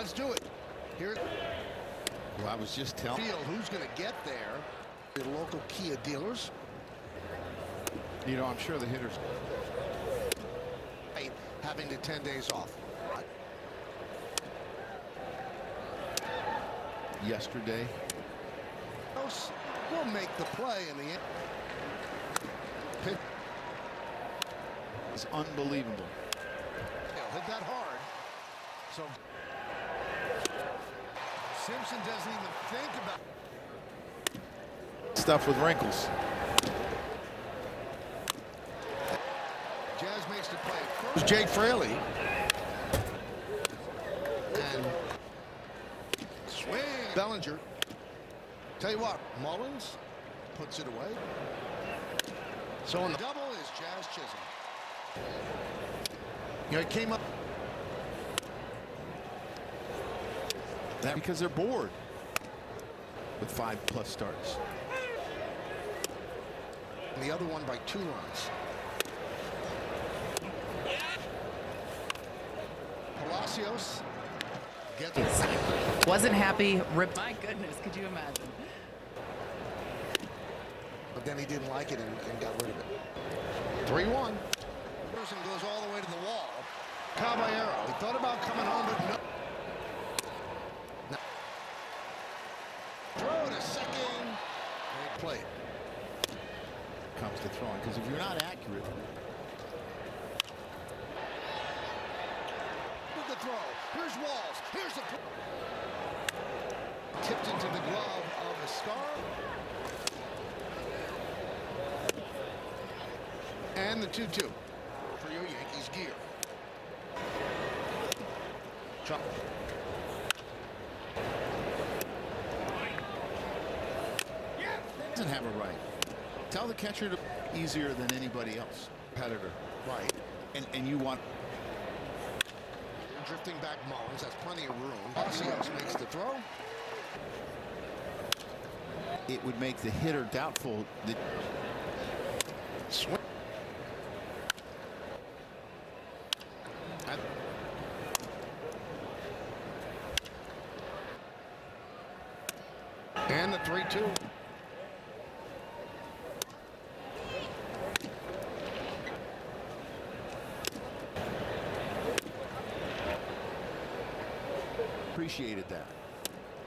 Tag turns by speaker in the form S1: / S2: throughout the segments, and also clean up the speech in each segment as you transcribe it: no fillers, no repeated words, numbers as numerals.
S1: let's do it. Here.
S2: Well, I was just telling.
S1: Field, who's going to get there? The local Kia dealers.
S2: You know, I'm sure the hitters
S1: having the 10 days off.
S2: Yesterday.
S1: Will make the play in the end.
S2: It's unbelievable.
S1: He'll hit that hard. So Simpson doesn't even think about
S2: stuff with wrinkles.
S1: Jazz makes the play. First, Jake Fraley. And swing. Bellinger. Tell you what, Mullins puts it away. So on the double is Jazz Chisholm. You know, it came up.
S2: That because they're bored with 5+ starts.
S1: And the other one by 2 runs. Palacios gets
S3: wasn't happy. Ripped. My goodness, could you imagine?
S1: But then he didn't like it and got rid of it. 3-1. Person goes all the way to the wall. Caballero. He thought about coming home, but no. No. Throw to second. Great play.
S2: Comes to throwing, because if you're not accurate.
S1: With the throw. Here's Walls. Here's the tipped into the glove of Escar. And the 2-2 for your Yankees gear. Chop.
S2: Doesn't have a right. Tell the catcher to easier than anybody else. Competitor.
S1: Right.
S2: And you want.
S1: Drifting back Mullins. That's plenty of room. Palacios makes the throw.
S2: It would make the hitter doubtful that.
S1: Swing. And the 3-2.
S2: Appreciated that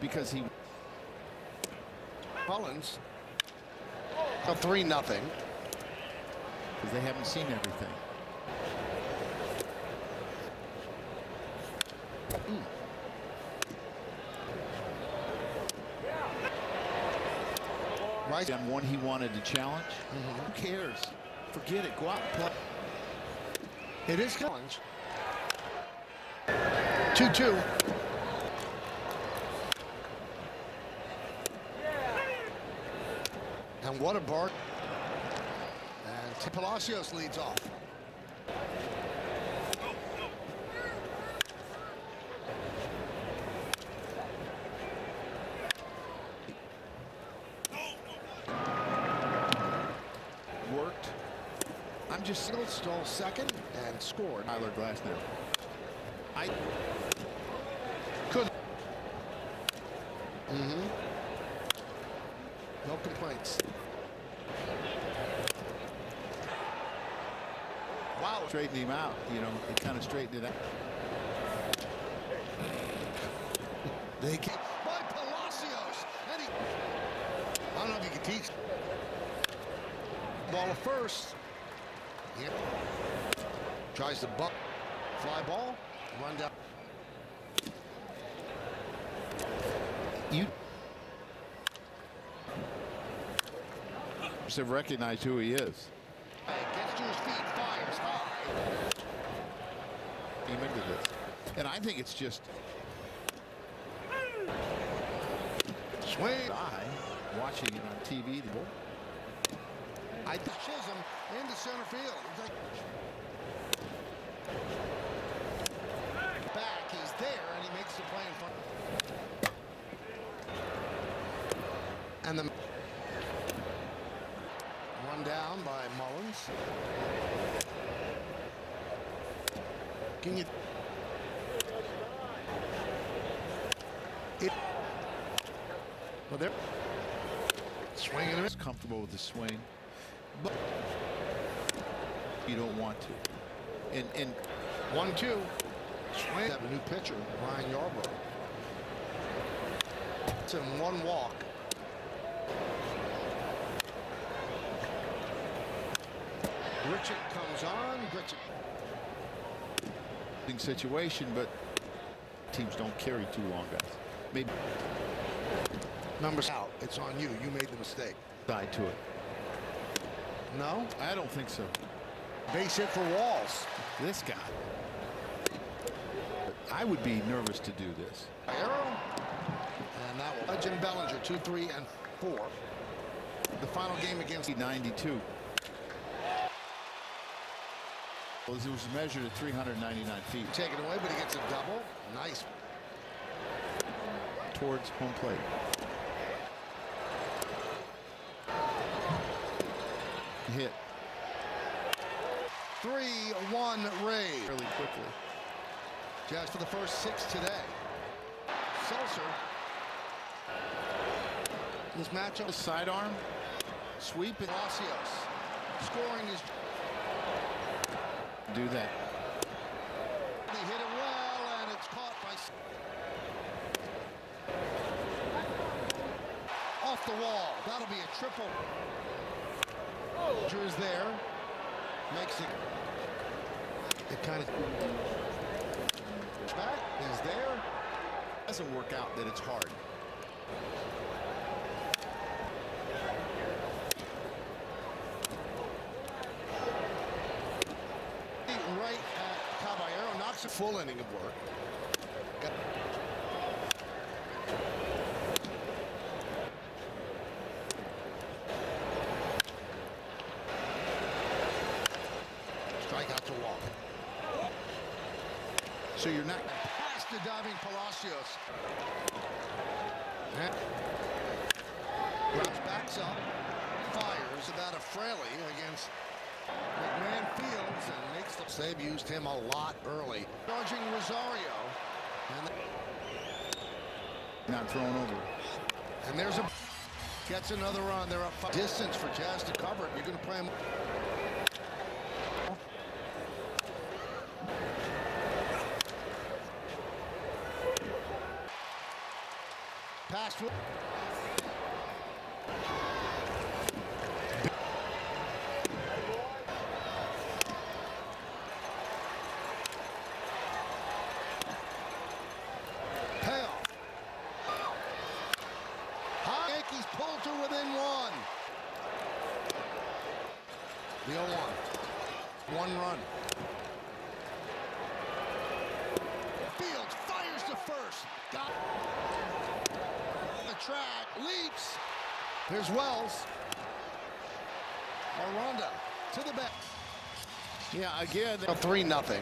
S2: because he.
S1: Mullins. A 3-0.
S2: Because they haven't seen everything.
S1: Right
S2: on one he wanted to challenge. Who cares? Forget it. Go out and play.
S1: It is challenge. 2-2. And what a bark. And Palacios leads off.
S2: Worked. I'm just
S1: Stole second and scored.
S2: Tyler Glasnow. I
S1: could. No complaints. Wow.
S2: Straightened him out. You know, it kind of straightened it out.
S1: They get by Palacios. And he, I don't know if you can teach. Ball at first. Yep. Tries to buck. Fly ball. Run down.
S2: You have recognized who he is.
S1: Gets to his feet. Fires high.
S2: Came into this. And I think it's just
S1: Swing.
S2: watching it on TV.
S1: I think Chisholm into center field. Back, he's there, and he makes the play in front. And the run down by Mullins. Can you? Well, they're swinging.
S2: He's comfortable with the swing, but you don't want to. And
S1: 1-2. Swing. Have a new pitcher, Ryan Yarbrough. It's in one walk. Richard comes on. Richard.
S2: Situation, but teams don't carry too long, guys. Maybe
S1: Numbers out. It's on you. You made the mistake.
S2: side to it.
S1: No?
S2: I don't think so.
S1: Base hit for Walls.
S2: This guy. I would be nervous to do this.
S1: Arrow. And that will. Jim Bellinger, 2, 3, and 4. The final game against
S2: 92. Well, it was measured at 399 feet.
S1: Taken away, but he gets a double. Nice.
S2: Towards home plate. Hit.
S1: 3-1 Rays.
S2: Fairly quickly.
S1: Just for the first 6 today. Seltzer. This matchup.
S2: Sidearm. Sweep and
S1: Palacios. Scoring is.
S2: Do that.
S1: He hit it well, and it's caught by. Off the wall. That'll be a triple. Is there. Makes it. It kind of. Back is there.
S2: Doesn't work out that it's hard.
S1: Right at Caballero. Knocks a full inning of work. Strikeout to walk.
S2: So you're not.
S1: Past the diving Palacios. Drops backs up. Fires about a Fraley against McMahon Fields and makes the save. Used him a lot early. Charging Rosario. And
S2: Not thrown over.
S1: And there's a. Gets another run. They're up 5. Distance for Jazz to cover it. You're going to play him. Pass. Payoff. Yankees pull to within 1. The 0-1. 1 run. Fields fires to first. Got the track. Leaps. Here's Wells. Aranda to the back.
S2: Yeah, again.
S1: 3-0.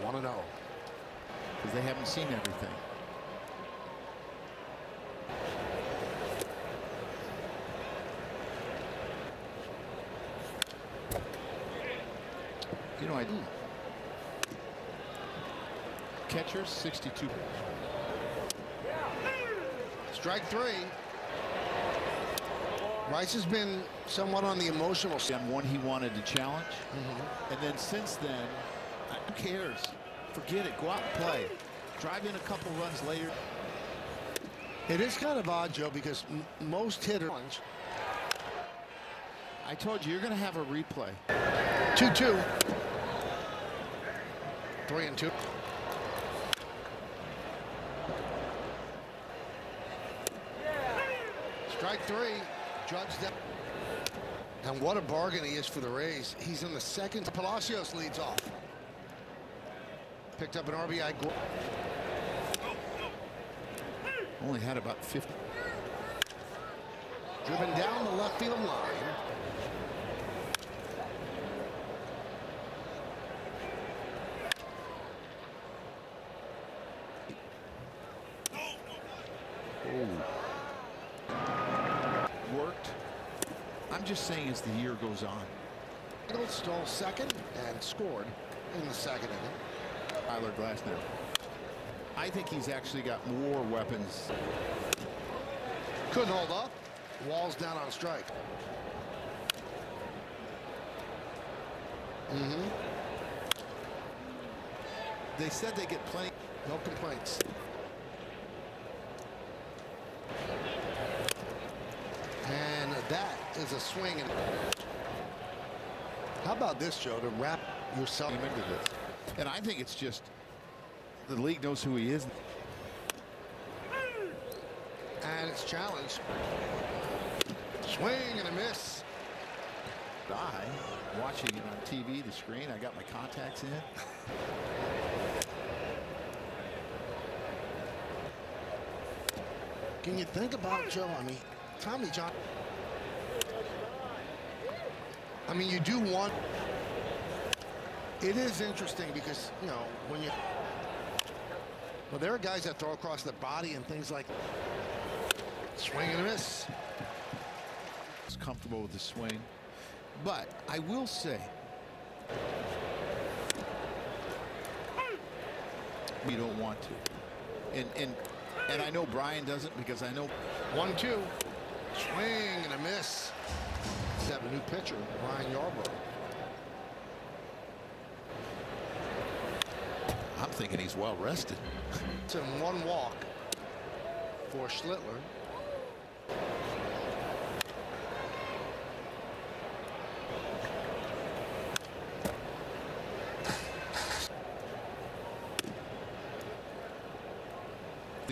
S1: 1-0.
S2: Because they haven't seen everything. You know, I do. Catchers, 62.
S1: Strike 3. Rice has been somewhat on the emotional side.
S2: On one he wanted to challenge. And then since then, who cares? Forget it. Go out and play. Drive in a couple runs later.
S1: It is kind of odd, Joe, because most hitters.
S2: I told you, you're going to have a replay.
S1: 2-2. 3-2. Strike 3. Judge that. And what a bargain he is for the Rays. He's in the second. Palacios leads off. Picked up an RBI.
S2: Only had about 50.
S1: Driven down the left field line.
S2: Worked. I'm just saying as the year goes on.
S1: Stole second and scored in the second inning.
S2: Tyler Glasnow. I think he's actually got more weapons.
S1: Couldn't hold up. Wall's down on strike.
S2: They said they get plenty.
S1: No complaints. And that is a swing. How about this, Joe, to wrap yourself
S2: Into this. And I think it's just the league knows who he is.
S1: And it's challenged. Swing and a miss.
S2: Watching it on TV, the screen. I got my contacts in.
S1: Can you think about, Joe? I mean, Tommy John. I mean, you do want. It is interesting because, you know, when you. Well, there are guys that throw across the body and things like. Swing and a miss.
S2: He's comfortable with the swing. But I will say, you don't want to. And I know Brian doesn't, because I know
S1: 1-2. Swing and a miss. We have a new pitcher, Ryan Yarbrough.
S2: I'm thinking he's well rested.
S1: It's in one walk for Schlittler.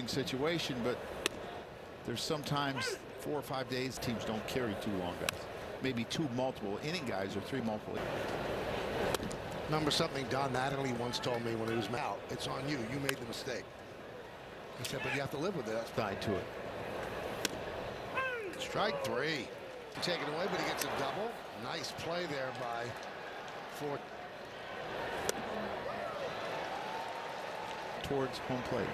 S2: Situation, but there's sometimes 4 or 5 days teams don't carry 2 long guys, maybe 2 multiple inning guys or 3 multiple.
S1: Remember something Don Mattingly once told me when he was out. It's on you. You made the mistake. He said, but you have to live with it. That's
S2: Tied to it.
S1: Strike 3. Taken away, but he gets a double. Nice play there by Ford.
S2: Towards home plate.